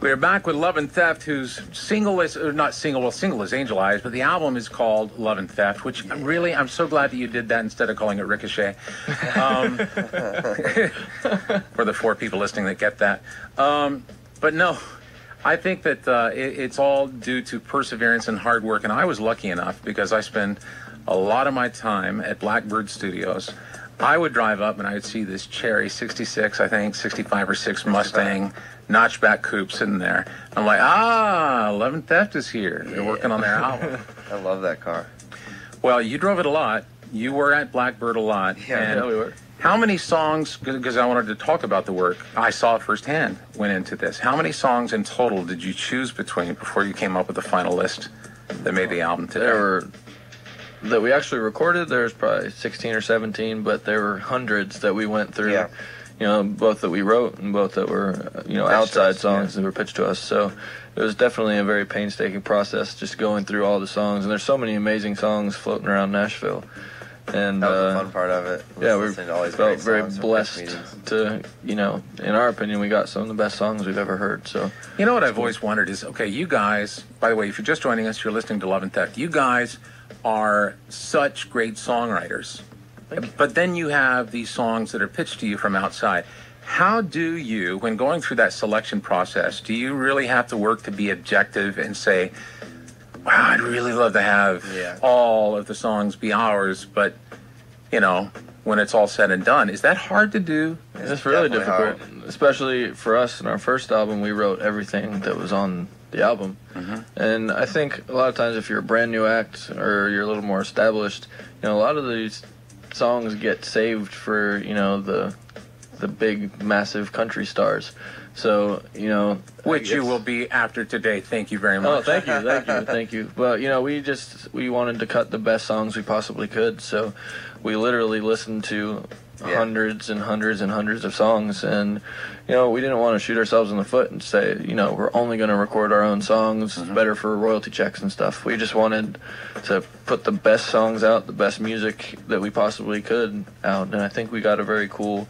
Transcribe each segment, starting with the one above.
We're back with Love and Theft, whose single is, or not single, well, single is Angel Eyes, but the album is called Love and Theft, which really, I'm so glad that you did that instead of calling it Ricochet. For the 4 people listening that get that. But no, I think that it's all due to perseverance and hard work, and I was lucky enough because I spend a lot of my time at Blackbird Studios. I would drive up and I would see this cherry 66, I think, 65 or 6 Mustang notchback coupe sitting there. I'm like, Love and Theft is here. They're working on their album. I love that car. Well, you drove it a lot. You were at Blackbird a lot. Yeah, we were. How many songs, because I wanted to talk about the work, I saw firsthand went into this. How many songs in total did you choose between before you came up with the final list that made the album today? There were, that we actually recorded, there's probably 16 or 17, but there were hundreds that we went through. Yeah. You know, both that we wrote and both that were, outside songs that were pitched to us. So it was definitely a very painstaking process just going through all the songs. And there's so many amazing songs floating around Nashville. And that was the fun part of it. Yeah, we felt very blessed to, in our opinion, we got some of the best songs we've ever heard. So, you know what I've always wondered is, okay, you guys, by the way, if you're just joining us, you're listening to Love and Theft. You guys are such great songwriters. But then you have these songs that are pitched to you from outside. How do you, when going through that selection process, do you really have to work to be objective and say, wow, I'd really love to have all of the songs be ours, but, when it's all said and done, is that hard to do? It's really difficult, especially for us in our first album. We wrote everything that was on the album. And I think a lot of times if you're a brand new act or you're a little more established, a lot of these songs get saved for, the big, massive country stars. So, which you will be after today. Thank you very much. Oh, thank you. Well, we wanted to cut the best songs we possibly could, so we literally listened to hundreds and hundreds and hundreds of songs, and, we didn't want to shoot ourselves in the foot and say, we're only going to record our own songs, it's better for royalty checks and stuff. We just wanted to put the best songs out, the best music that we possibly could out, and I think we got a very cool,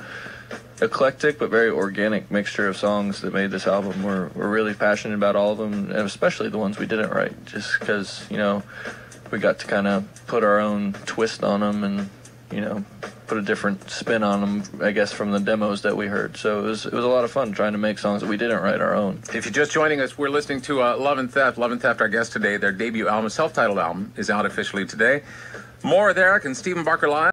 eclectic but very organic mixture of songs that made this album. We're really passionate about all of them, and especially the ones we didn't write, just because, we got to kind of put our own twist on them and, put a different spin on them, I guess, from the demos that we heard. So it was a lot of fun trying to make songs that we didn't write our own. If you're just joining us, we're listening to Love and Theft. Love and Theft, our guest today. Their debut album, self-titled album, is out officially today. More with Eric and Stephen Barker Live.